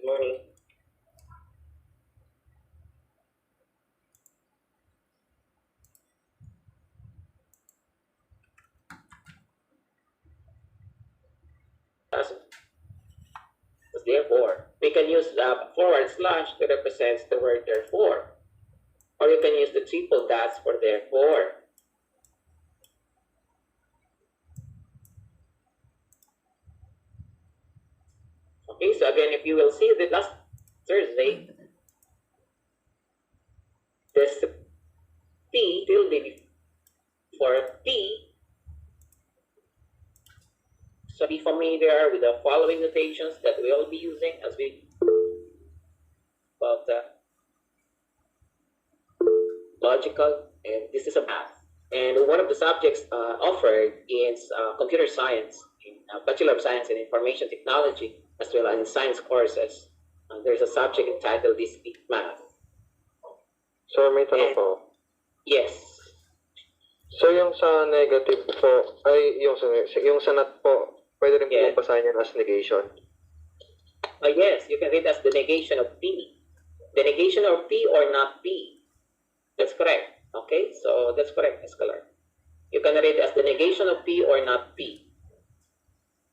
Good morning. Therefore, we can use the forward slash to represent the word therefore. Or you can use the triple dots for therefore. Okay, so again, if you will see the last Thursday, this P tilde for P. So be familiar with the following notations that we will be using as we about the logical, and this is a math. And one of the subjects offered is computer science, Bachelor of Science in Information Technology, as well as in science courses. There's a subject entitled this math. Sir, may tanong po. Yes. So yung sa negative po, ay yung sa not po, pwede rin po basahin yan as negation? Yes, you can read as the negation of P. The negation of P or not P. That's correct. Okay, so that's correct, Escalar. You can read as the negation of P or not P.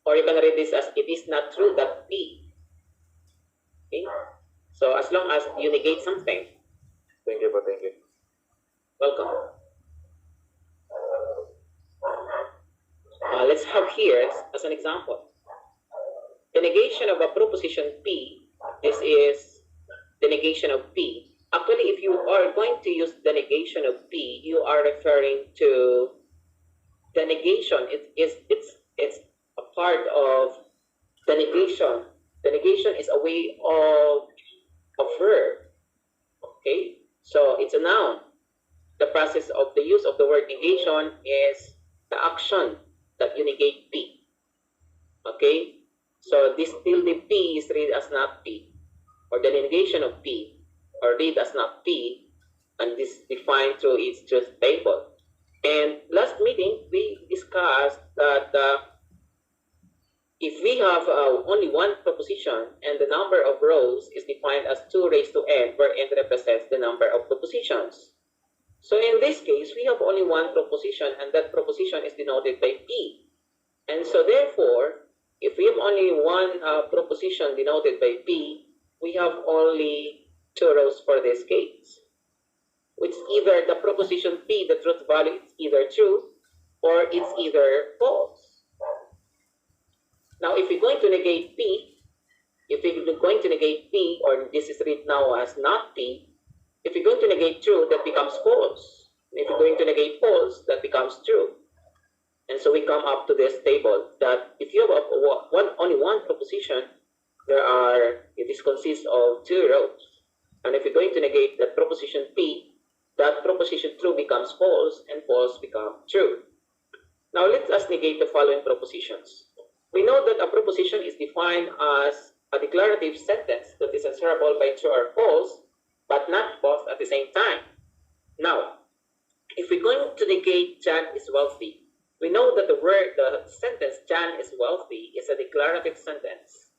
Or you can read this as it is not true that P. Okay, so as long as you negate something. Thank you po, thank you. Welcome. Let's have here as an example. The negation of a proposition P, this is the negation of P. Actually, if you are going to use the negation of P, you are referring to the negation. It's a part of the negation. The negation is a way of a verb. Okay, so it's a noun. The process of the use of the word negation is the action that you negate P. Okay, so this tilde P is read as not P, or the negation of P, or read as not P, and this is defined through its truth table. And last meeting, we discussed that if we have only one proposition and the number of rows is defined as 2 raised to n, where n represents the number of propositions. So in this case, we have only one proposition, and that proposition is denoted by P. And so therefore, if we have only one proposition denoted by P, we have only 2 rows for this case, which either the proposition P, the truth value, is either true or it's either false. Now, if we're going to negate P, or this is read now as not P, if you're going to negate true, that becomes false. If you're going to negate false, that becomes true. And so we come up to this table that if you have only one proposition, it consists of 2 rows. And if you're going to negate that proposition P, that proposition true becomes false and false becomes true. Now let us negate the following propositions. We know that a proposition is defined as a declarative sentence that is answerable by true or false, but not both at the same time. Now, if we're going to negate John is wealthy, we know that the sentence John is wealthy is a declarative sentence.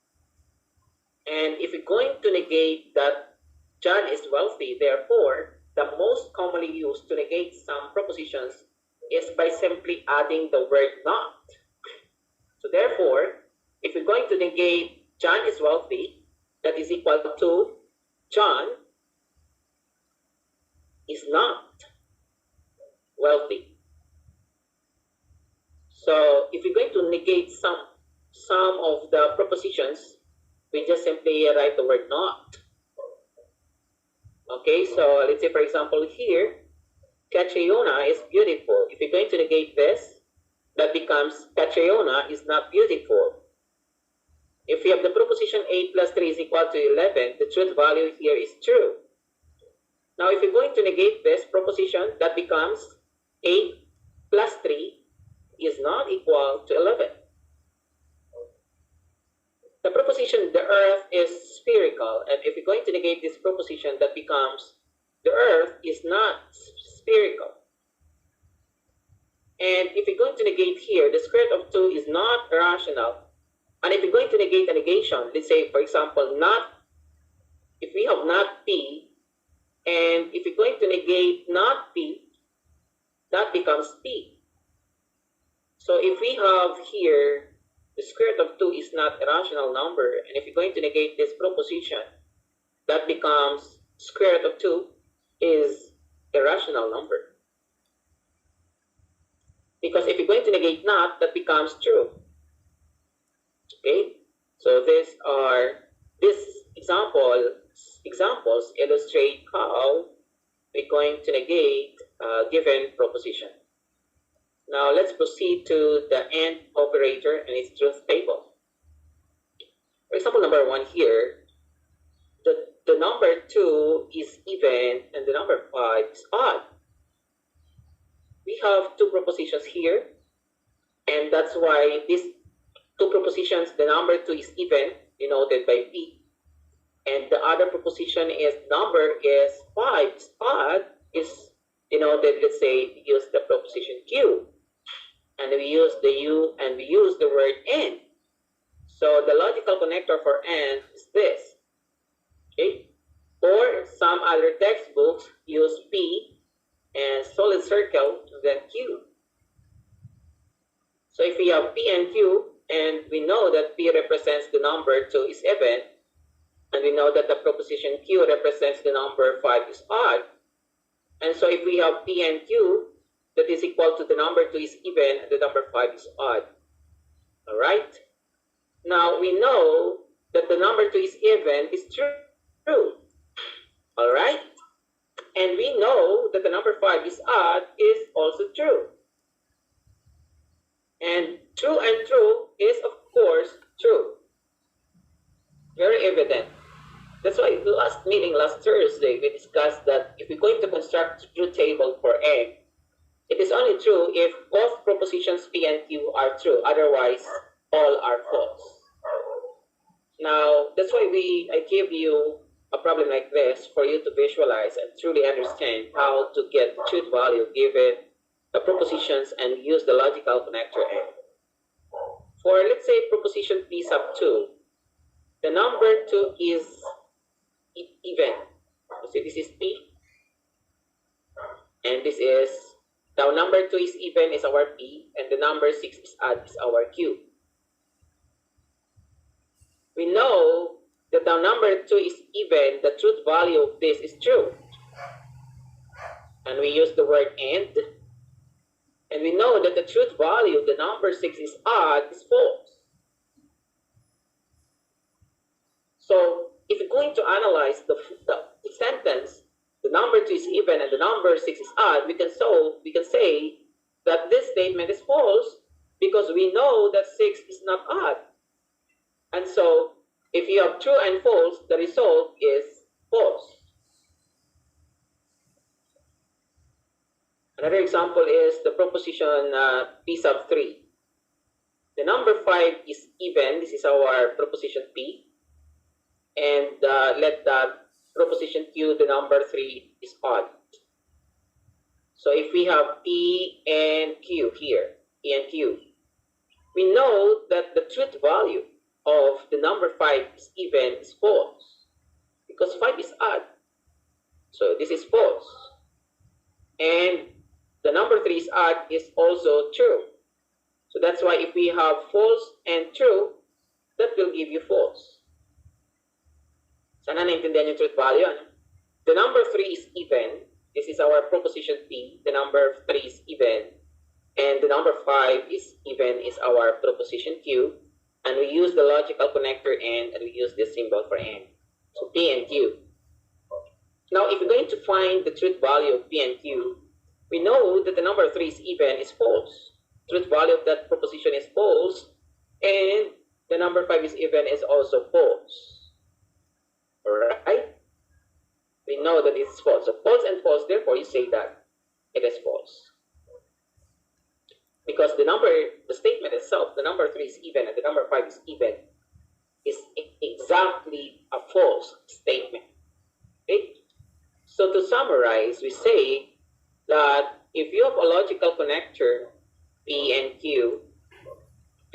And if we're going to negate that John is wealthy, therefore, the most commonly used to negate some propositions is by simply adding the word not. So therefore, if we're going to negate John is wealthy, that is equal to John is not wealthy. So if we're going to negate some of the propositions, we just simply write the word not. Okay, so let's say for example here, Catriona is beautiful. If you're going to negate this, that becomes Catriona is not beautiful. If we have the proposition 8 plus 3 is equal to 11, the truth value here is true. Now if you're going to negate this proposition, that becomes 8 plus 3 is not equal to 11. The proposition the earth is spherical, and if you're going to negate this proposition, that becomes the earth is not spherical. And if you're going to negate here, the square root of 2 is not rational. And if you're going to negate a negation, let's say for example not if we have not P, and if we're going to negate not P, that becomes P. So if we have here the square root of 2 is not a rational number, and if you're going to negate this proposition, that becomes square root of 2 is a rational number. Because if you're going to negate not, that becomes true. Okay? So these examples illustrate how we're going to negate a given proposition. Now let's proceed to the AND operator and its truth table. For example, number 1 here, the number 2 is even and the number 5 is odd. We have two propositions here, and that's why these two propositions, the number 2 is even, denoted by P, and the other proposition is number is 5 is odd, is denoted, let's say, we use the proposition Q, and we use the U, and we use the word and. So the logical connector for and is this. Okay? Or some other textbooks use P and solid circle and then Q. So if we have P and Q, and we know that P represents the number 2 is even, and we know that the proposition Q represents the number 5 is odd, and so if we have P and Q, that is equal to the number 2 is even and the number 5 is odd. Alright? Now we know that the number 2 is even is true. Alright? And we know that the number 5 is odd is also true. And true is, of course, true. Very evident. That's why last meeting, last Thursday, we discussed that if we're going to construct a truth table for M, it is only true if both propositions P and Q are true. Otherwise, all are false. Now, that's why I gave you a problem like this for you to visualize and truly understand how to get the truth value given the propositions and use the logical connector N. For, let's say, proposition P sub 2, the number 2 is even. So this is P, and this is, now number 2 is even is our P, and the number 6 is odd is our Q. We know that the number 2 is even, the truth value of this is true. And we use the word and we know that the truth value, the number 6 is odd, is false. So if you're going to analyze the sentence, the number 2 is even and the number 6 is odd, we can say that this statement is false because we know that 6 is not odd. And so if you have true and false, the result is false. Another example is the proposition P sub 3. The number 5 is even. This is our proposition P. And let that proposition Q, the number 3 is odd. So if we have P and Q here, P and Q, we know that the truth value of the number 5 is even is false because 5 is odd. So this is false. And the number 3 is odd is also true. So that's why if we have false and true, that will give you false. Sana naintindihan yung truth value, ano? The number 3 is even. This is our proposition P. The number 3 is even. And the number 5 is even is our proposition Q. And we use the logical connector and we use this symbol for and. So P and Q. Now, if we're going to find the truth value of P and Q, we know that the number 3 is even is false. Truth value of that proposition is false. And the number 5 is even is also false. Alright? We know that it's false. So false and false, therefore you say that it is false. Because the statement itself, the number 3 is even and the number 5 is even, is exactly a false statement. Okay? So to summarize, we say that if you have a logical connector, P and Q,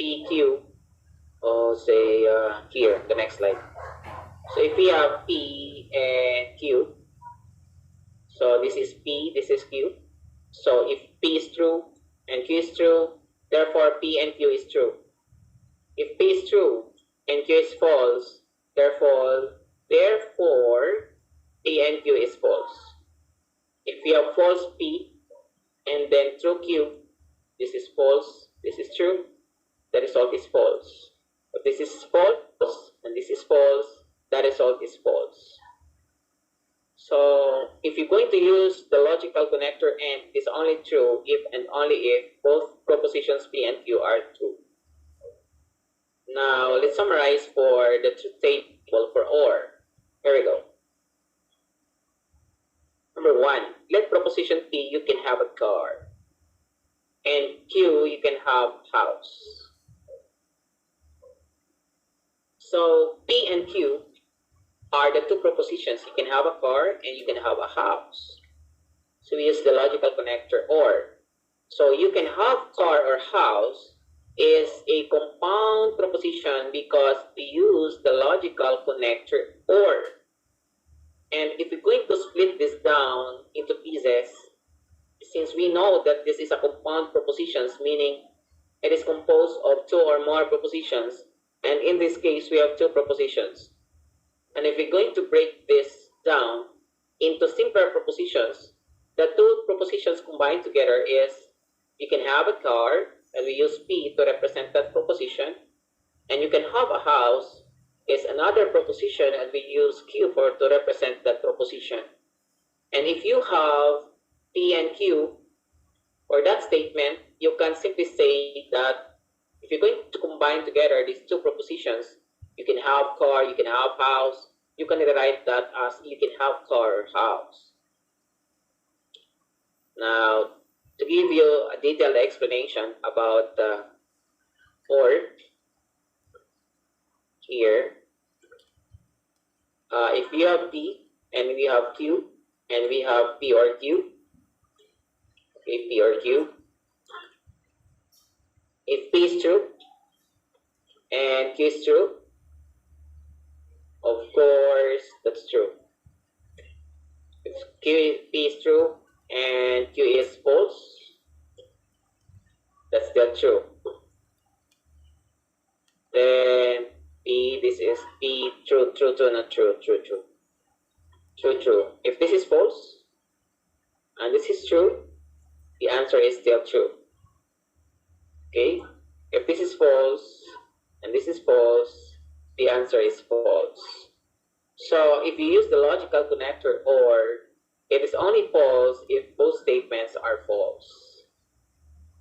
PQ, or say here, the next slide. So if we have P and Q, so this is P, this is Q. So if P is true and Q is true, therefore P and Q is true. If P is true and Q is false, therefore P and Q is false. If we have false P and then true Q, this is false, this is true, the result is false. If this is false and this is false, the result is false. So if you're going to use the logical connector and it is only true if and only if both propositions P and Q are true. Now let's summarize for the truth table for OR. Here we go. Number 1, let proposition P you can have a car, and Q you can have house. So P and Q are the two propositions. You can have a car and you can have a house. So we use the logical connector OR. So you can have car or house is a compound proposition because we use the logical connector OR. And if we're going to split this down into pieces, since we know that this is a compound proposition, meaning it is composed of two or more propositions, and in this case we have two propositions. And if we're going to break this down into simpler propositions, the two propositions combined together is you can have a car, and we use P to represent that proposition, and you can have a house is another proposition, and we use Q to represent that proposition. And if you have P and Q for that statement, you can simply say that if you're going to combine together these two propositions, you can have car, you can have house, you can write that as you can have car or house. Now, to give you a detailed explanation about the OR here, if we have P and we have Q and we have P or Q, okay, P or Q, if P is true and Q is true, of course that's true. If P is true and Q is false, that's still true. Then P, this is P, true, not true, true. If this is false and this is true, the answer is still true. Okay? If this is false and this is false, the answer is false. So if you use the logical connector OR, it is only false if both statements are false.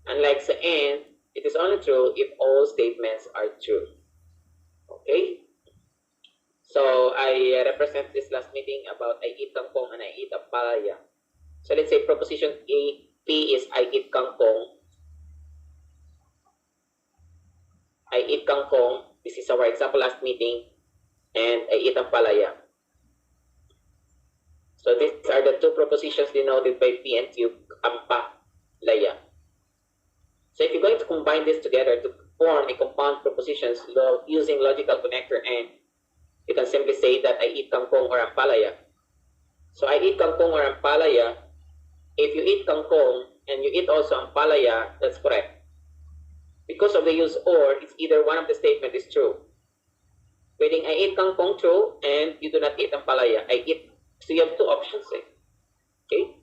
Unlike the AND, it is only true if all statements are true. Okay? So I represent this last meeting about I eat kangkong and I eat a palaya. So let's say proposition A, P is I eat kangkong. I eat kangkong. This is our example last meeting. And I eat ang palaya. So these are the two propositions denoted by P and Q, ang palaya. So if you're going to combine this together to form a compound propositions using logical connector and you can simply say that I eat kangkong or ang palaya. So I eat kangkong or ang palaya. If you eat kangkong and you eat also ang palaya, that's correct. Because of the use or, it's either one of the statement is true. Pwedeng I eat kangkong true and you do not eat ang palaya. I eat. So you have two options eh. Okay?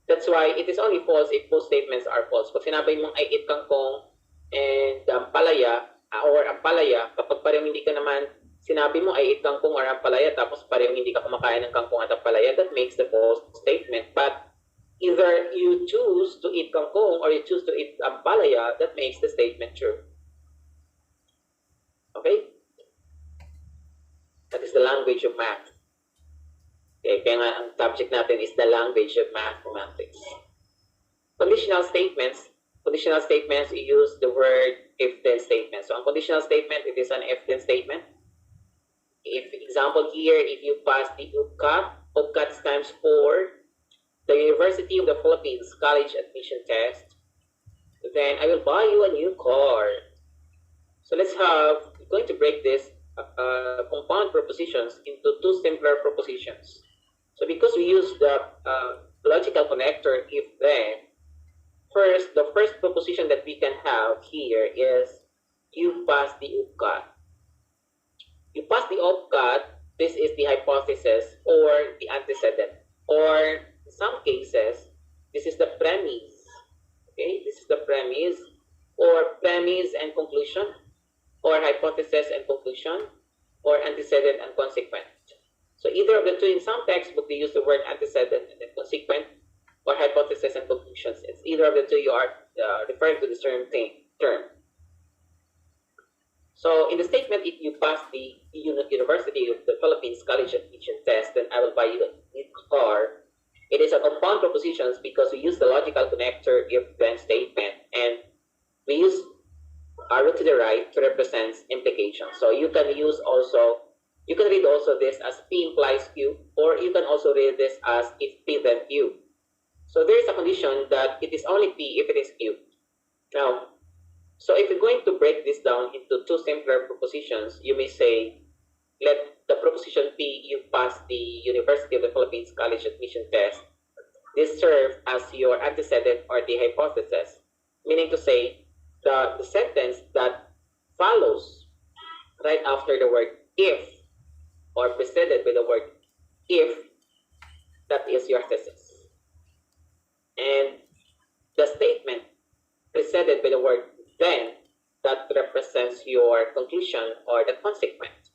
That's why it is only false if both statements are false. Pag sinabi mong I eat kangkong and palaya or ang palaya, kapag parehong hindi ka naman sinabi mo I eat kangkong or ang palaya tapos parehong hindi ka kumakain ng kangkong at ang palaya, that makes the false statement. But either you choose to eat kangkong or you choose to eat ang palaya, that makes the statement true. Okay? That is the language of math. Okay, kaya nga ang subject natin is the language of mathematics. Conditional statements, we use the word if-then statement. So, ang conditional statement, it is an if-then statement. If example here, if you pass the UCAT times 4, the University of the Philippines College admission test, then I will buy you a new car. So let's have, we're going to break this compound propositions into two simpler propositions. So because we use the logical connector if then, first, the first proposition that we can have here is you pass the UPCAT. You pass the UPCAT, this is the hypothesis or the antecedent. Or in some cases, this is the premise. Okay, this is the premise or premise and conclusion, or hypothesis and conclusion, or antecedent and consequent. So either of the two, in some textbook they use the word antecedent and then consequent, or hypothesis and conclusions. It's either of the two you are referring to the same term. So in the statement, if you pass the University of the Philippines College admission test, then I will buy you a new car. It is a compound propositions because we use the logical connector if-then statement, and we use arrow to the right to represent implication. So you can use also, you can read also this as P implies Q, or you can also read this as if P then Q. So there is a condition that it is only P if it is Q. Now, so if you're going to break this down into two simpler propositions, you may say, let the proposition P, you pass the University of the Philippines College admission test. This serves as your antecedent or the hypothesis, meaning to say the sentence that follows right after the word if, or preceded by the word if, that is your thesis. And the statement preceded by the word then, that represents your conclusion or the consequent.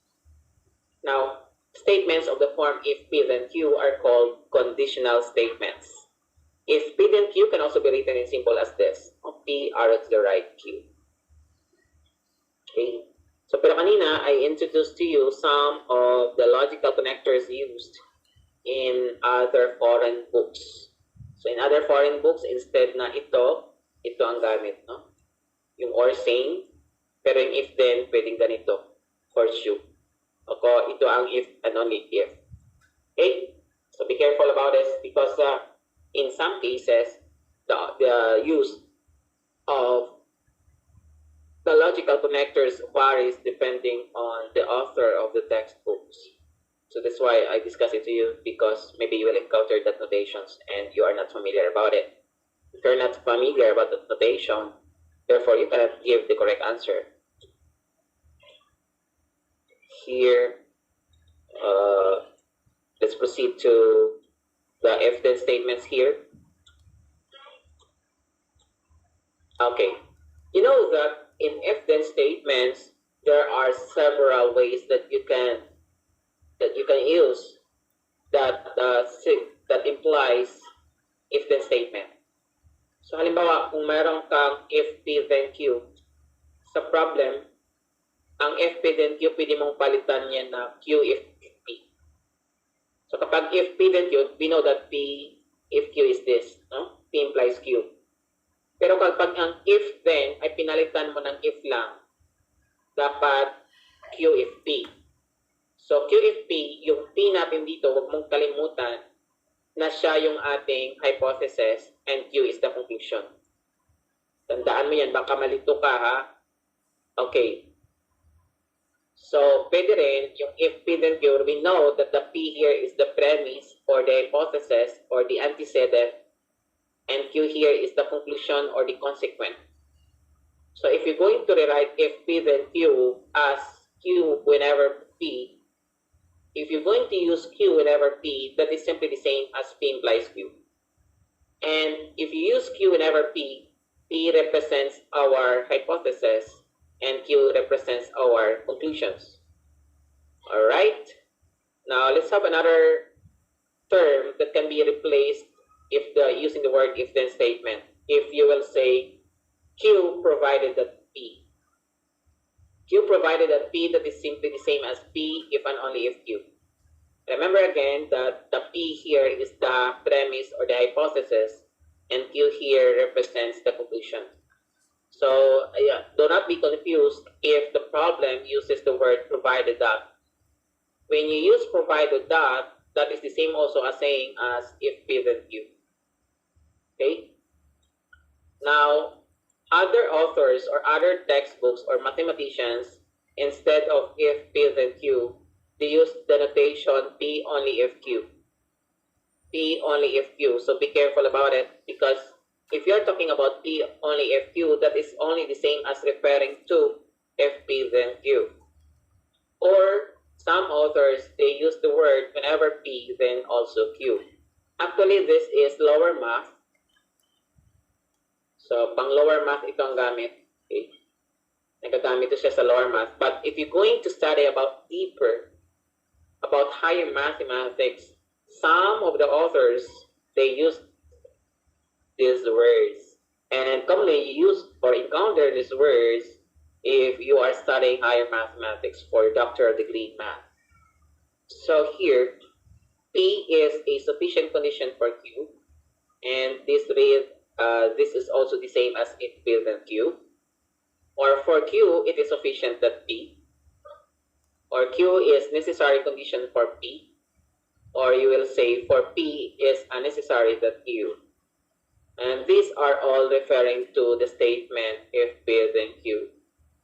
Now, statements of the form if P then Q are called conditional statements. If P then Q can also be written in simple as this, P arrow to the right Q. Okay. So, pero kanina, I introduced to you some of the logical connectors used in other foreign books. So, in other foreign books, instead na ito ang gamit, no? Yung or same, pero yung if then, pwedeng ganito, horseshoe. Ako, ito ang if and only if. Okay? So, be careful about this because in some cases, the use of the logical connectors varies depending on the author of the textbooks. So that's why I discuss it to you, because maybe you will encounter that notations and you are not familiar about it. If you're not familiar about the notation, therefore you cannot give the correct answer. Here, let's proceed to the if-then statements here. Okay, you know that in if-then statements, there are several ways that you can use that implies if-then statement. So halimbawa, kung mayroon kang if P then Q sa problem, ang if P then Q pwede mong palitan yan na Q if P. So kapag if P then Q, we know that P if Q is this, no? P implies Q. Pero kapag ang if then ay pinalitan mo ng if lang, dapat Q if P. So Q if P, yung P natin dito, huwag mong kalimutan na siya yung ating hypothesis and Q is the conclusion. Tandaan mo yan, baka malito ka ha. Okay. So, pwede rin yung if P then Q, we know that the P here is the premise or the hypothesis or the antecedent, and Q here is the conclusion or the consequent. So, if you're going to rewrite if P then Q as Q whenever P, if you're going to use Q whenever P, that is simply the same as P implies Q. And if you use Q whenever P, P represents our hypothesis and Q represents our conclusions. Alright? Now, let's have another term that can be replaced using the word if-then statement. If you will say Q provided that P. Q provided that P, that is simply the same as P if and only if Q. Remember again that the P here is the premise or the hypothesis, and Q here represents the conclusion. So do not be confused if the problem uses the word provided that. When you use provided that, that is the same also as saying as if P then Q. Okay? Now, other authors or other textbooks or mathematicians instead of if P then Q, they use the notation P only if Q. P only if Q. So be careful about it, because if you're talking about P only if Q, that is only the same as referring to if P then Q. Or some authors, they use the word whenever P then also Q. Actually, this is lower math. So, pang lower math itong gamit. Okay? Nagagamit ito siya sa lower math. But if you're going to study about deeper, about higher mathematics, some of the authors, they use these words. And commonly you use or encounter these words if you are studying higher mathematics for doctoral degree math. So here, P is a sufficient condition for Q, and this is also the same as if P then Q. Or for Q, it is sufficient that P. Or Q is necessary condition for P. Or you will say for P is unnecessary that Q. And these are all referring to the statement if P then Q.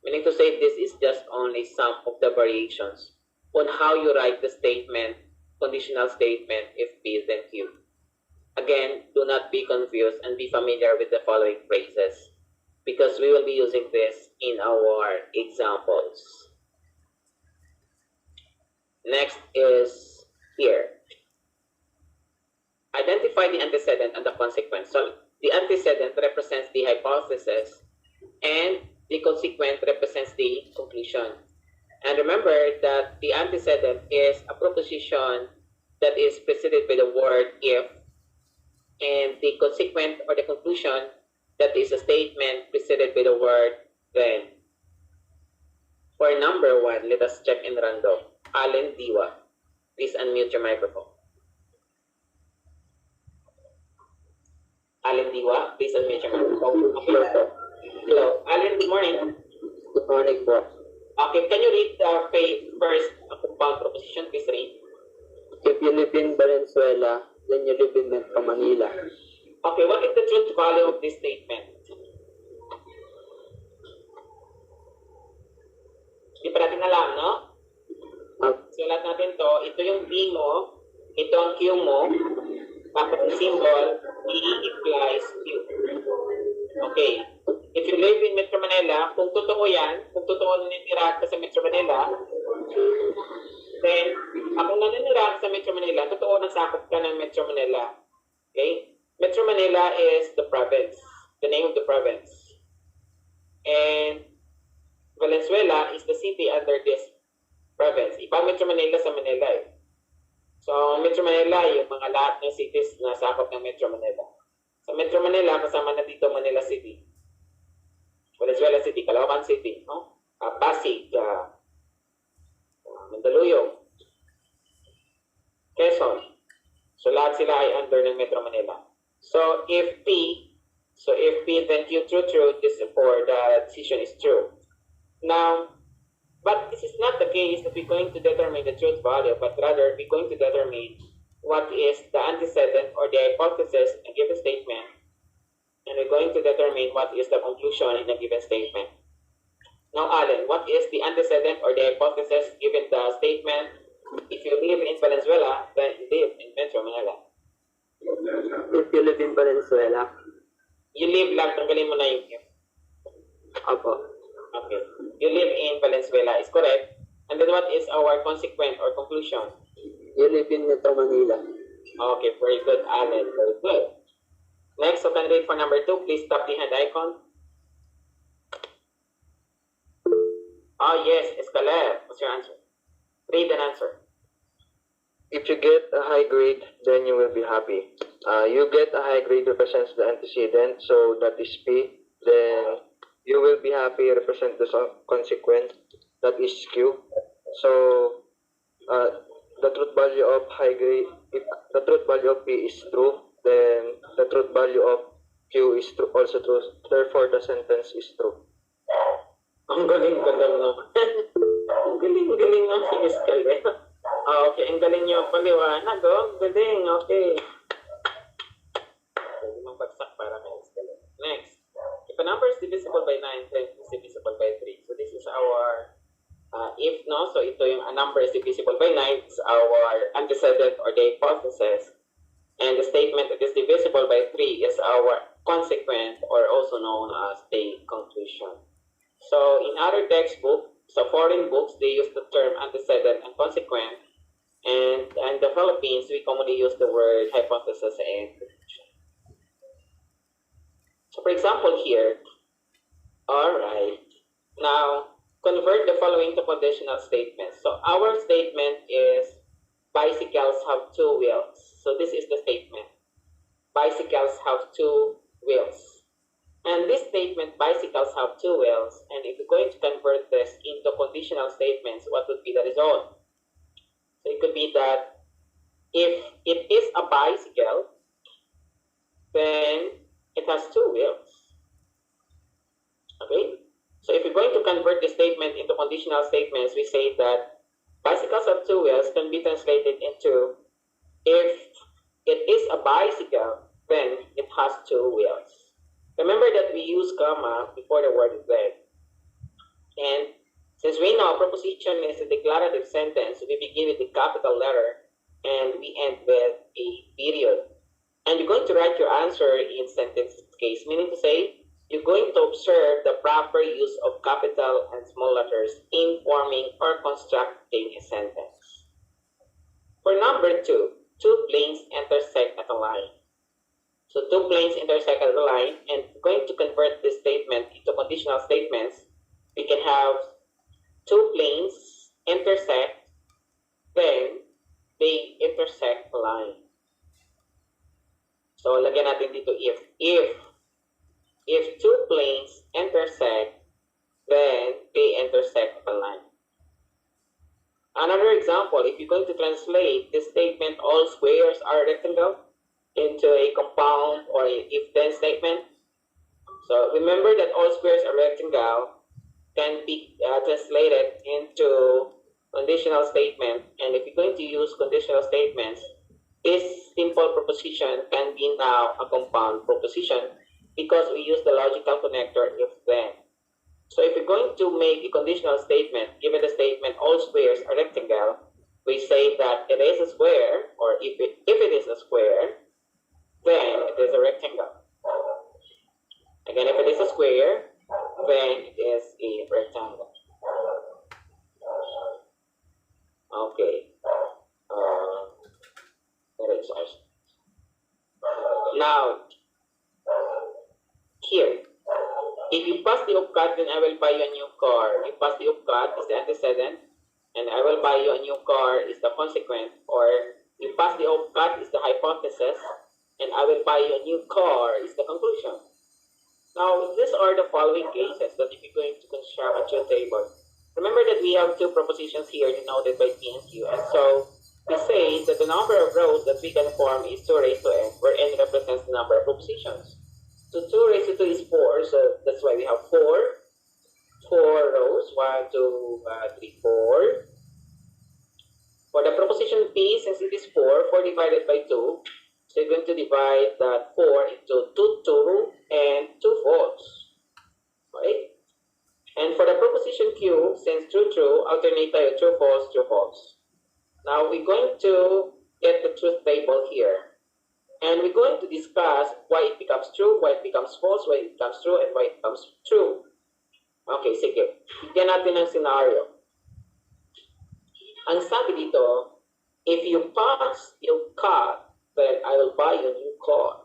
Meaning to say this is just only some of the variations on how you write the statement, conditional statement if P then Q. Again, do not be confused and be familiar with the following phrases, because we will be using this in our examples. Next is here. Identify the antecedent and the consequence. So the antecedent represents the hypothesis and the consequent represents the conclusion. And remember that the antecedent is a proposition that is preceded by the word if, and the consequent or the conclusion, that is a statement preceded by the word then. For number 1, let us check in random. Allen Diwa, please unmute your microphone. Allen Diwa, please unmute your microphone. Okay. Hello, Allen, good morning. Good morning po. Okay, can you read the first compound proposition? Please read. If you live in Valenzuela, then you live in Metro Manila. Okay, what is the truth value of this statement? Hindi pa natin alam, no? Sulat natin to. Ito yung P mo, ito ang Q mo, tapos yung symbol, P implies Q. Okay. If you live in Metro Manila, kung totoo yan, kung totoo naninirahan ka sa Metro Manila, then, kung naninirahan ka sa Metro Manila, totoo nasakop ka ng Metro Manila. Okay? Metro Manila is the province, the name of the province. And Valenzuela is the city under this province. Iba Metro Manila sa Manila eh. So, Metro Manila, yung mga lahat ng cities na sakop ng Metro Manila. Sa Metro Manila, kasama na dito Manila City, Valenzuela City, Caloocan City, no? Pasig, Mandaluyong, Quezon. So, lahat sila ay under ng Metro Manila. So, if P, then Q true, this for the decision is true. Now, but this is not the case that we're going to determine the truth value, but rather we're going to determine what is the antecedent or the hypothesis in a given statement, and we're going to determine what is the conclusion in a given statement. Now, Allen, what is the antecedent or the hypothesis given the statement? If you live in Valenzuela, then you live in Metro Manila. If you live in Valenzuela. You live lang, tanggalin mo na yung if. Opo. Okay. You live in Valenzuela is correct. And then what is our consequent or conclusion? You live in Metro Manila. Okay, very good, Allen. Very good. Next, so candidate for number 2, please tap the hand icon. Oh, yes, Escaler. What's your answer? Read an answer. If you get a high grade, then you will be happy. You get a high grade represents the antecedent, so that is P. Then you will be happy represent the consequent, that is Q. So the truth value of high grade, if the truth value of P is true, then the truth value of Q is true, also true. Therefore, the sentence is true. Ang galing naman. Ang galing ng si Escaler. Okay, ang galing niyo paliwanag. Ang galing, okay. Pwede mong bagsak para may Escaler. Next. If a number is divisible by 9, then it is divisible by 3. So this is our if no, so ito yung a number is divisible by 9 is our antecedent or the hypothesis. And the statement that is divisible by 3 is our consequent or also known as the conclusion. So in other textbooks, so foreign books, they use the term antecedent and consequent. And in the Philippines, we commonly use the word hypothesis and conclusion. So for example here, alright, now convert the following to conditional statements. So our statement is bicycles have two wheels. So this is the statement. Bicycles have two wheels. And this statement, bicycles have two wheels, and if you're going to convert this into conditional statements, what would be the result? So it could be that if it is a bicycle, then it has two wheels. Okay? So if you're going to convert the statement into conditional statements, we say that bicycles have two wheels can be translated into if it is a bicycle, then it has two wheels. Remember that we use comma before the word then. And since we know proposition is a declarative sentence, we begin with the capital letter and we end with a period. And you're going to write your answer in sentence case, meaning to say, you're going to observe the proper use of capital and small letters in forming or constructing a sentence. For number 2, two planes intersect at a line. So two planes intersect at a line, and we're going to convert this statement into conditional statements. We can have two planes intersect, then they intersect a line. So lagyan natin dito if two planes intersect, then they intersect a line. Another example, if you're going to translate this statement, all squares are rectangle, into a compound or a if-then statement. So remember that all squares are rectangle can be translated into conditional statement. And if you're going to use conditional statements, this simple proposition can be now a compound proposition because we use the logical connector if-then. So if you're going to make a conditional statement, given the statement all squares are rectangle, we say that it is a square, or if it is a square, then it is a rectangle. Again, if it is a square, then it is a rectangle. Okay. Now, here, if you pass the upcut, then I will buy you a new car. You pass the upcut is the antecedent, and I will buy you a new car is the consequent, or you pass the upcut is the hypothesis, and I will buy you a new car is the conclusion. Now, these are the following cases that if you're going to construct a truth table. Remember that we have two propositions here denoted by P and Q, and so we say that the number of rows that we can form is 2 raised to n, where n represents the number of propositions. So 2 raised to 2 is 4, so that's why we have 4 rows, 1, 2, 3, 4. For the proposition P, since it is 4 divided by 2, so you're going to divide that 4 into 2 true and 2 false. Right? And for the proposition Q, since true, alternate tayo true, false. Now we're going to get the truth table here. And we're going to discuss why it becomes true, why it becomes false, why it becomes true, and why it becomes true. Okay, sige. Bigyan natin ng scenario. Ang sabi dito, if you pass your car, then I will buy you a new car.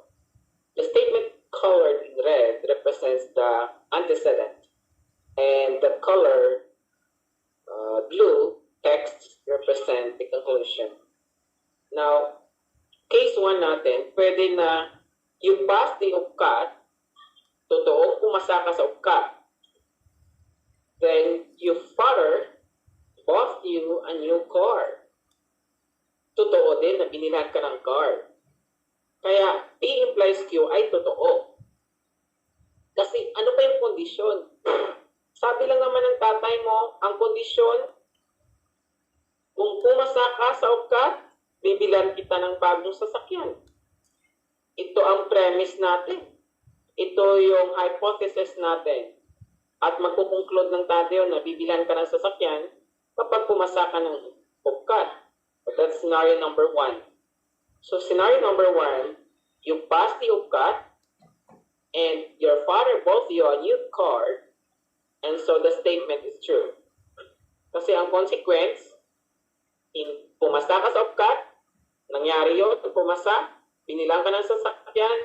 The statement colored in red represents the antecedent. And the color blue text represent the conclusion. Now, case 1 natin, pwede na you pass the upcut, totoong pumasa ka sa upcut. Then, your father bought you a new car. Totoo din na binilhan ka ng car. Kaya, P implies Q ay totoo. Kasi, ano pa yung kondisyon? Sabi lang naman ng tatay mo, ang kondisyon, kung pumasa ka sa upkat, bibilan kita ng bagong sasakyan. Ito ang premise natin. Ito yung hypothesis natin. At magkukonclude ng tayo na bibilan ka ng sasakyan kapag pumasa ka ng upkat. But that's scenario number 1. So scenario number 1, you pass the upkat, and your father bought you a new car, and so the statement is true. Kasi ang consequence, pumasa ka sa upkat, nangyari yun, pumasa, binilang ka ng sasakyan,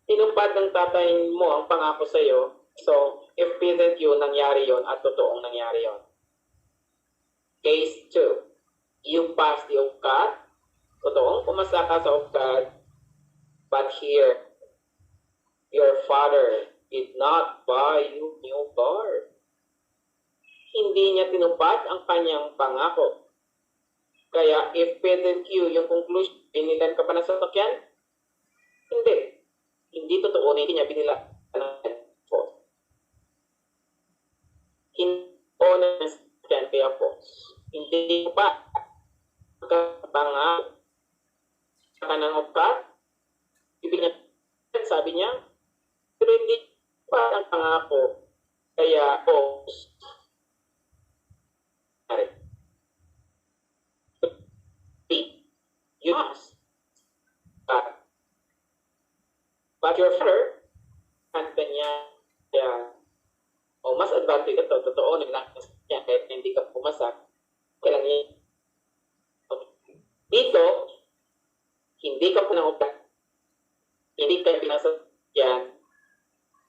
tinupad ng tatay mo ang pangako sa'yo. So, if present yun, nangyari yun at totoong nangyari yun. Case 2, you pass the upkat, totoong pumasa ka sa upkat, but here, your father did not buy you new car. Hindi niya tinupad ang kanyang pangako. Kaya, if present Q yung conclusion, binilan ka pa ng sasakyan? Hindi. Hindi totoo, hindi niya binilan ng false. Hindi na ng sasakyan, kaya false. Hindi pa pangako ka ng upkat, ibig sabi niya, pero hindi pa ang pangako, kaya false. You must. But your father, ang kanya, o mas advantage ito, totoo nila, kahit hindi ka pumasak, kailan niya. Dito, hindi ka pinangupad, hindi ka pinasok yan,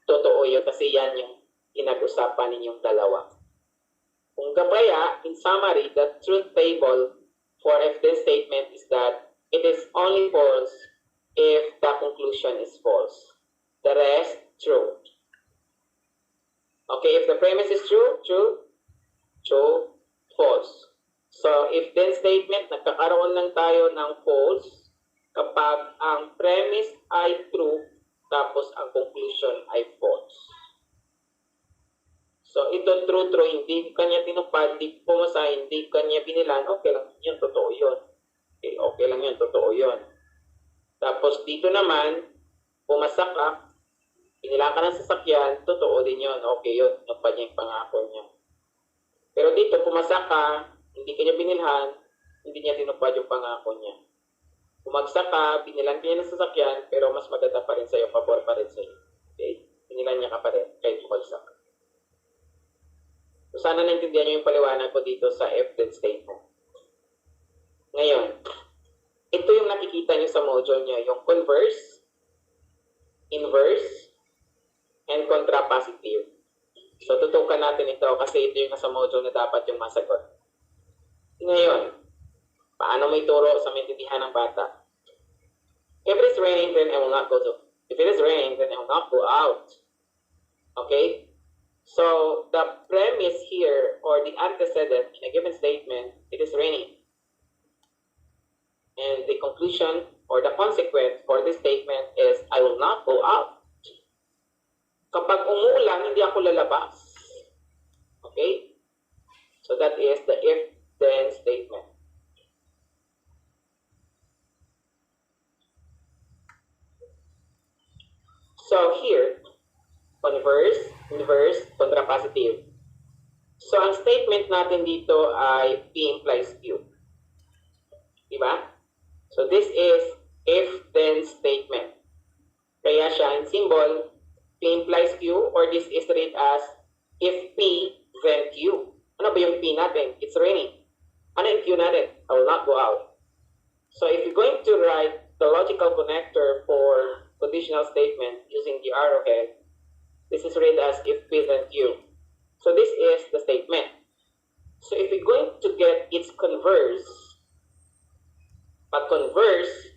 totoo yun, kasi yan yung pinag-usapan ninyong dalawa. Kung kapaya, in summary, the truth table for if this statement is that it is only false if the conclusion is false. The rest, true. Okay, if the premise is true, false. So, if then statement, nagkakaroon lang tayo ng false kapag ang premise ay true, tapos ang conclusion ay false. So, ito true, hindi kanya tinupad, hindi pumasa, hindi kanya binilan, okay lang yun, totoo yun. Okay lang yun, totoo yun. Tapos dito naman, pumasa ka, binilan ka ng sasakyan, totoo din yun, okay yun, tinupad niya yung pangako niya. Pero dito, pumasa ka, hindi kanya binilhan, hindi niya tinupad yung pangako niya. Pumagsak ka, binilan ka niya ng sasakyan, pero mas maganda pa rin sa'yo, pabor pa rin sa'yo. Okay? Binilan niya ka pa rin, kahit pumagsak ka. So, sana naintindihan niyo yung paliwanag ko dito sa if-then statement. Ngayon, ito yung nakikita niyo sa module niyo, yung converse, inverse, and contrapositive. So, tutukan natin ito kasi ito yung nasa module na dapat yung masagot. Ngayon, paano may turo sa maintindihan ng bata? If it is raining, then I will not go to. If it is raining, then I will not go out. Okay? So, the premise here, or the antecedent in a given statement, it is raining. And the conclusion, or the consequence for this statement is, I will not go out. Kapag umuulan, hindi ako lalabas. Okay? So, that is the if-then statement. So, here, converse, inverse, contrapositive. So, ang statement natin dito ay P implies Q. Diba? So, this is if-then statement. Kaya siya, in symbol, P implies Q, or this is read as if P, then Q. Ano ba yung P natin? It's raining. Ano yung Q natin? I will not go out. So, if you're going to write the logical connector for conditional statement using the arrowhead, this is read as if P then Q. So this is the statement. So if we're going to get its converse, pag converse,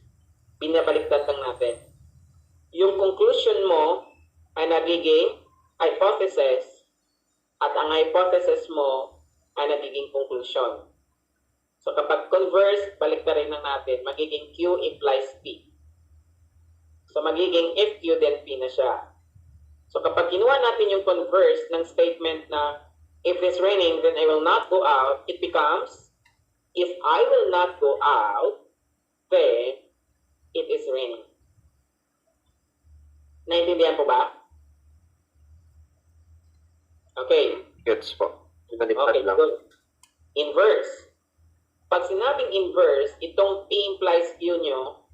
binabaliktad lang natin. Yung conclusion mo ay nagiging hypothesis at ang hypothesis mo ay nagiging conclusion. So kapag converse, baliktarin lang natin, magiging Q implies P. So magiging if Q then P na siya. So kapag ginawa natin yung converse ng statement na if it's raining, then I will not go out, it becomes if I will not go out, then it is raining. Naintindihan po ba? Okay. Gets po. Okay, good. inverse. Pag sinabing inverse, itong P implies Q nyo,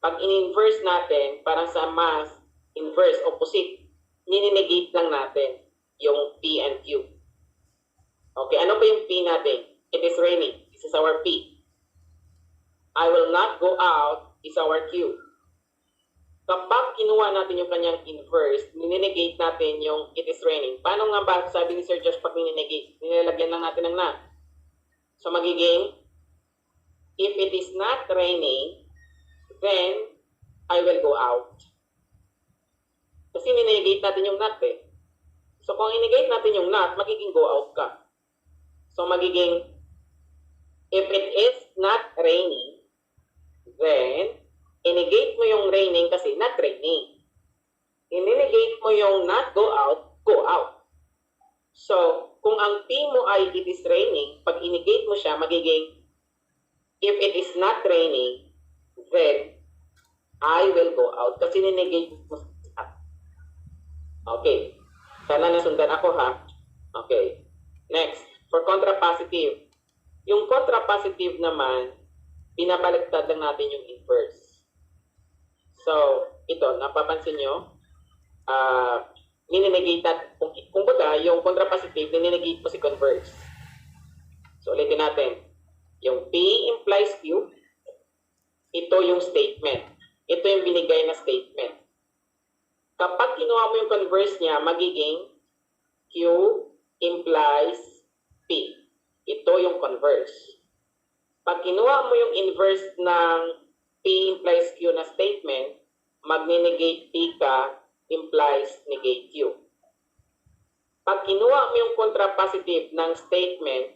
pag in-inverse natin, parang sa math, inverse, opposite, ninenegate lang natin yung P and Q. Okay, ano ba yung P natin? It is raining. This is our P. I will not go out is our Q. Kapag kinuha natin yung kanyang inverse, ninenegate natin yung it is raining. Paano nga ba sabi ni Sir Josh pag ninenegate? Nilalagyan lang natin ng not. So magiging, if it is not raining, then I will go out. Kasi ninegate natin yung not eh. So kung inegate natin yung not, magiging go out ka. So magiging, if it is not raining, then inegate mo yung raining kasi not raining. Inenegate mo yung not go out, go out. So, kung ang P mo ay it is raining, pag inegate mo siya, magiging, if it is not raining, then I will go out. Kasi ninegate mo siya. Okay. Sana nasundan ako ha. Okay. Next, for contrapositive. Yung contrapositive naman, pinabaliktad lang natin yung inverse. So, ito, napapansin nyo, ninenegate natin, kung baga, yung contrapositive, ninenegate mo si converse. So, ulitin natin. Yung P implies Q, ito yung statement. Ito yung binigay na statement. Kapag kinuha mo yung converse niya, magiging Q implies P. Ito yung converse. Pag kinuha mo yung inverse ng P implies Q na statement, mag-negate P ka, implies negate Q. Pag kinuha mo yung contrapositive ng statement,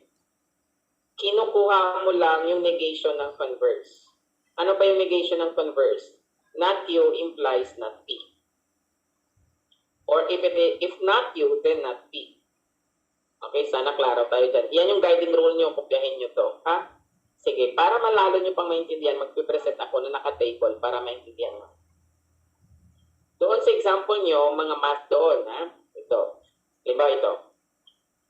kinukuha mo lang yung negation ng converse. Ano pa yung negation ng converse? Not Q implies not P. Or if not Q, then not P. Okay, sana klaro tayo dyan. Yan yung guiding rule nyo, kopyahin nyo to. Ha? Sige, para malalo nyo pang maintindihan, magpipresent ako na naka-table para maintindihan mo. Doon sa example nyo, mga math doon, ha? Ito. Diba ito?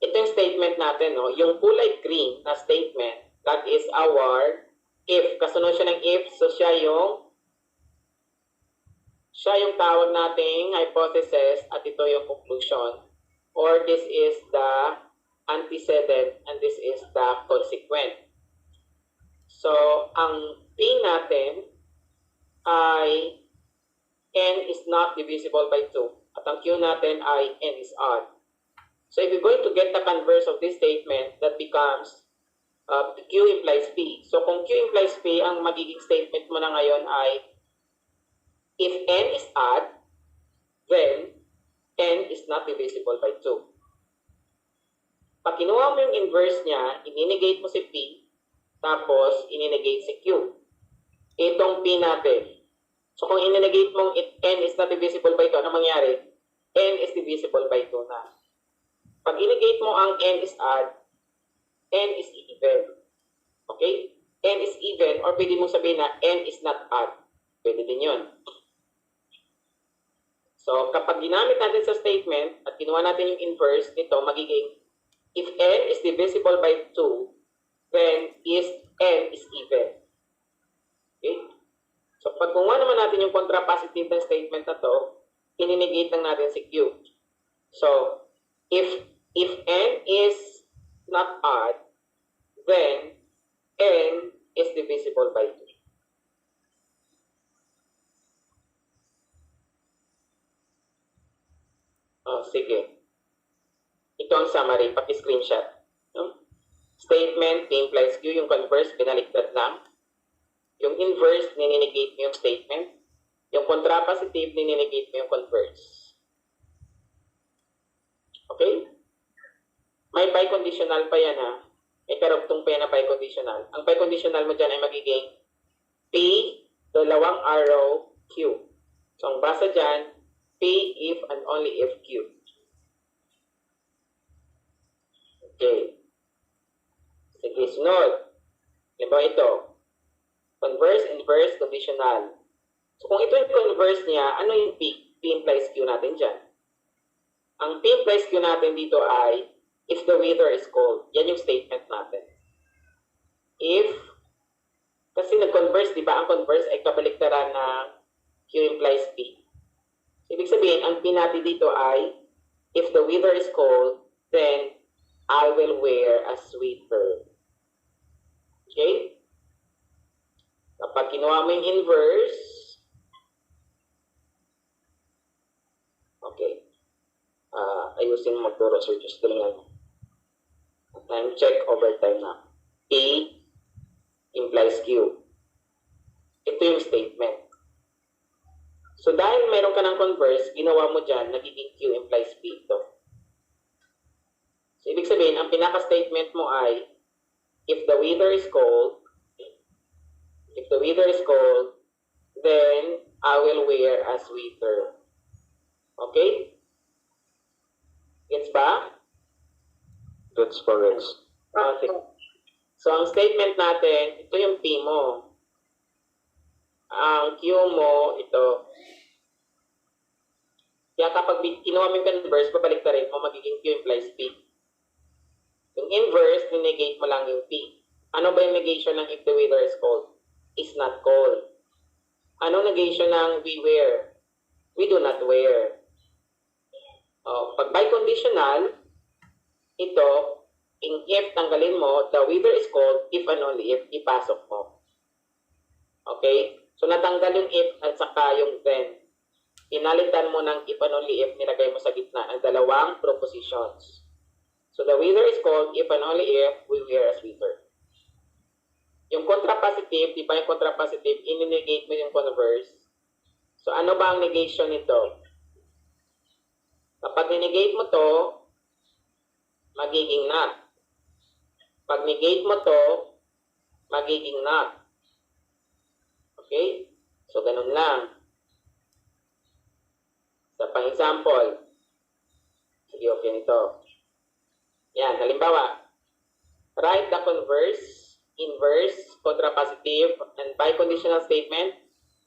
Ito yung statement natin, no? Yung kulay green na statement, that is our if. Kasunod siya ng if, so siya yung tawag nating hypothesis at ito yung conclusion. Or this is the antecedent and this is the consequent. So, ang P natin ay n is not divisible by 2. At ang Q natin ay n is odd. So if you're going to get the converse of this statement, that becomes Q implies P. So kung Q implies P, ang magiging statement mo na ngayon ay if n is odd, then n is not divisible by 2. Pag kinuha mo yung inverse niya, ininegate mo si P, tapos ininegate si Q. Itong P natin. So kung ininegate mong n is not divisible by 2, ano mangyari? N is divisible by 2 na. Pag inegate mo ang n is odd, n is even. Okay? N is even, or pwede mong sabihin na n is not odd. Pwede din yun. So kapag ginamit natin sa statement at kinuha natin yung inverse nito, magiging if n is divisible by 2, then n is even. Okay? So, pag kumuha naman natin yung contrapositive ng statement na to, ininegate lang natin si Q. So, if n is not odd, then n is divisible by 2. Oh, sige. Ito ang summary, paki-screenshot. No? Statement, P implies Q, yung converse, binaliktad lang. Yung inverse, ninenegate mo yung statement. Yung contrapositive, ninenegate mo yung converse. Okay? May biconditional pa yan ha. May karugtong pa yan na biconditional. Ang biconditional mo dyan ay magiging P, dalawang arrow, Q. So ang basa dyan, P if and only if Q. Okay. Sige, sunod. Diba ito? Converse, inverse, conditional. So kung ito yung converse niya, ano yung P? P implies Q natin dyan. Ang P implies Q natin dito ay if the weather is cold. Yan yung statement natin. If, kasi nag-converse, di ba? Ang converse ay kabaliktaran ng Q implies P. So, ibig sabihin, ang P natin dito ay, if the weather is cold, then I will wear a sweater. Okay? Kapag kinuha mo yung inverse, okay. Ayusin mo magturo, sir. Just tulingan mo. Time check, overtime na. A implies Q. Ito yung statement. So, dahil meron ka ng converse, ginawa mo dyan, nagiging Q implies P ito. So, ibig sabihin, ang pinaka-statement mo ay, if the weather is cold, then I will wear a sweater. Okay? Gets ba? That's correct. Okay. So, ang statement natin, ito yung P mo. Ang Q mo, ito. Kaya kapag kinuha mo yung converse, babalik na rin mo, magiging Q implies P. Yung inverse, negate mo lang yung P. Ano ba yung negation ng if the weather is cold? Is not cold. Ano negation ng we wear? We do not wear. Pag by conditional, ito, in if tanggalin mo, the weather is cold if and only if ipasok mo. Okay? So natanggal yung if at saka yung then. Inalitan mo ng if and only if, nilagay mo sa gitna ang dalawang propositions. So the weather is cold if and only if we wear a sweater. Yung contrapositive, di ba yung contrapositive, in-negate mo yung converse. So ano ba ang negation nito? Kapag negate mo to, magiging not. Pag negate mo to, magiging not. Okay? So ganun lang. Sa pang-example, sige, okay nito. Yan, halimbawa, write the converse, inverse, contrapositive, and biconditional statement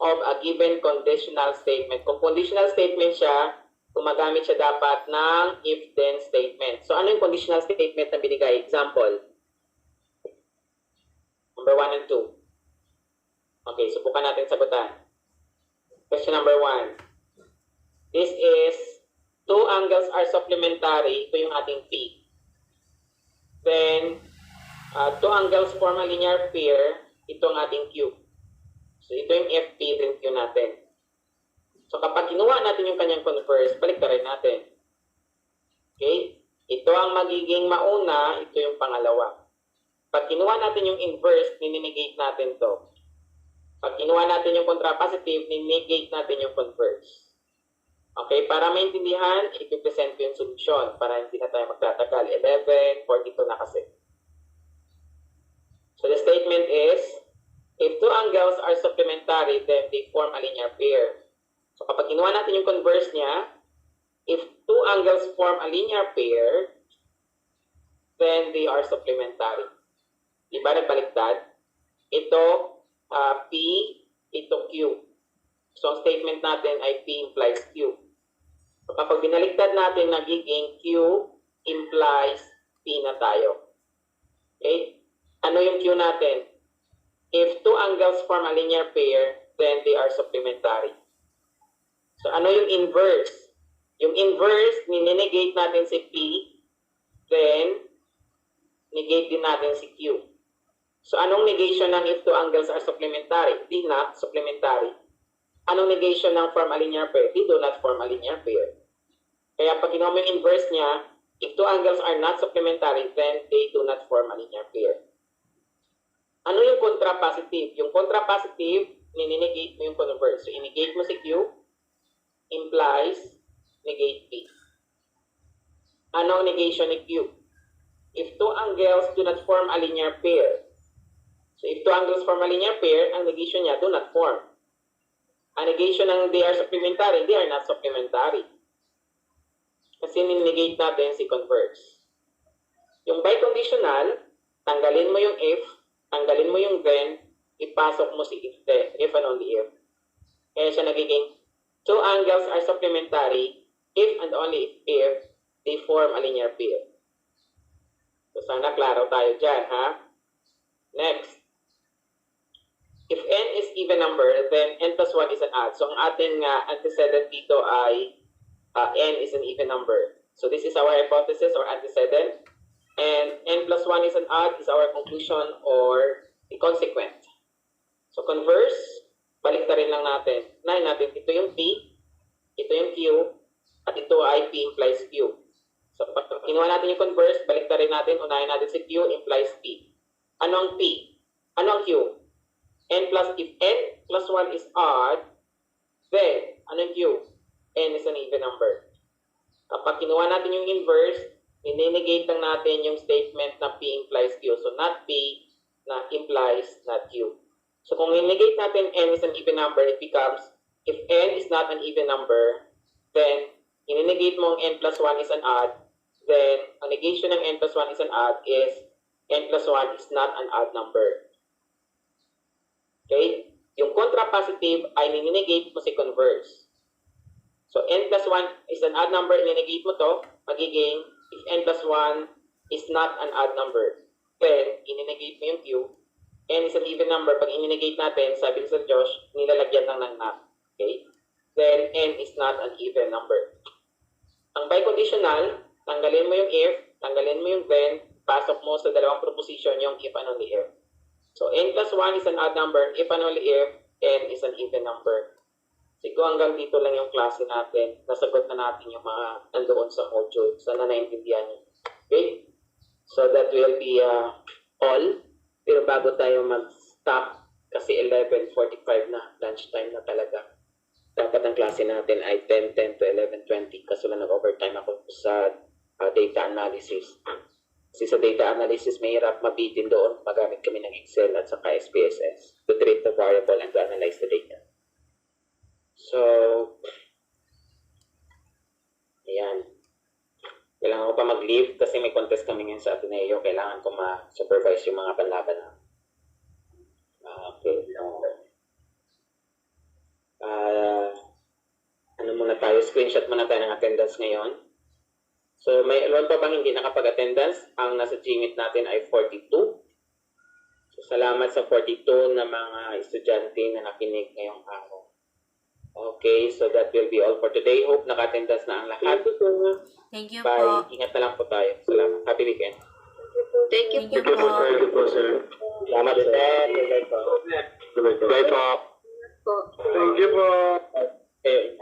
of a given conditional statement. Kung conditional statement siya, gumagamit siya dapat ng if-then statement. So, ano yung conditional statement na binigay? Example. Number 1 and 2. Okay, subukan natin sagutan. Question number 1. This is, two angles are supplementary. Ito yung ating P. Then, two angles form a linear pair. Ito ang ating Q. So, ito yung FP, then Q natin. So, kapag kinuha natin yung kanyang converse, balik na rin natin. Okay? Ito ang magiging mauna, ito yung pangalawa. Pag kinuha natin yung inverse, ninegate natin to. Pag kinuha natin yung contrapositive, ninegate natin yung converse. Okay? Para maintindihan, ipipresent ko yung solution para hindi na tayo magtatagal. 11, 42 na kasi. So, the statement is, if two angles are supplementary, then they form a linear pair. So, kapag kinuha natin yung converse niya, if two angles form a linear pair, then they are supplementary. Di ba nagbaliktad? Ito, P, ito Q. So, ang statement natin ay P implies Q. So, kapag binaliktad natin, nagiging Q implies P na tayo. Okay? Ano yung Q natin? If two angles form a linear pair, then they are supplementary. So, ano yung inverse? Yung inverse, ninegate natin si P, then, negate din natin si Q. So, anong negation ng if two angles are supplementary? Di not supplementary. Anong negation ng form a linear pair? They do not form a linear pair. Kaya, pag kinuha mo yung inverse niya, if two angles are not supplementary, then they do not form a linear pair. Ano yung contrapositive? Yung contrapositive, ninegate mo yung converse. So, inegate mo si Q, implies negate P. Ano ang negation ni Q? If two angles do not form a linear pair. So, if two angles form a linear pair, ang negation niya do not form. Ang negation ng they are supplementary, they are not supplementary. Kasi ninegate natin si converse. Yung biconditional, tanggalin mo yung if, tanggalin mo yung then, ipasok mo si if and only if. Kaya siya nagiging two angles are supplementary if and only if they form a linear pair. So sana klaro tayo dyan, ha? Next. If n is even number, then n plus 1 is an odd. So ang ating antecedent dito ay n is an even number. So this is our hypothesis or antecedent. And n plus 1 is an odd is our conclusion or a consequent. So converse, balik na rin lang natin. Unahin natin, ito yung P, ito yung Q, at ito ay P implies Q. So pag kinuha natin yung converse, balik na rin natin, unahin natin si Q implies P. Ano ang P? Ano ang Q? If n plus 1 is odd, then ano ang Q? N is an even number. Kapag kinuha natin yung inverse, ninegate lang natin yung statement na P implies Q. So not P na implies not Q. So kung ninegate natin n is an even number, it becomes, if n is not an even number, then ninegate mo ang n plus 1 is an odd, then ang negation ng n plus 1 is an odd is n plus 1 is not an odd number. Okay? Yung contrapositive ay ninegate mo si converse. So n plus 1 is an odd number, ninegate mo to, magiging if n plus 1 is not an odd number, then ininegate mo yung Q. N is an even number, pag ininegate natin, sabi ni Sir Josh, nilalagyan lang ng not. Okay? Then n is not an even number. Ang biconditional, tanggalin mo yung if, tanggalin mo yung then, pasok mo sa dalawang proposition yung if and only if. So n plus 1 is an odd number, if and only if, n is an even number. Siguro hanggang dito lang yung klase natin. Nasagot na natin yung mga nandoon sa module. Sana naintindihan nyo. Okay? So that will be all. Pero bago tayo mag-stop, kasi 11:45 na, lunchtime na talaga. Dapat ang klase natin ay 10:10 to 11:20 kasi lang nag-overtime ako sa data analysis. Kasi sa data analysis, mahirap mabitin doon. Magamit kami ng Excel at saka SPSS to treat the variable and to analyze the data. So, ayan. Kailangan ko pa mag-leave kasi may contest kami ngayon sa Ateneo. Kailangan ko ma-supervise yung mga panlaban na. Okay. Ano muna tayo? Screenshot muna tayo ng attendance ngayon. So, may ilan pa bang hindi nakapag-attendance? Ang nasa GMeet natin ay 42. So, salamat sa 42 na mga estudyante na nakinig ngayong araw. Okay, so that will be all for today. Hope naka-attendance na ang lahat. Thank you Bye. po. Ingat na lang po tayo. Salamat. Happy weekend. Thank you po. Thank you po, sir. Salamat, sir. Bye po. Bye po. Po. Thank you po. Okay.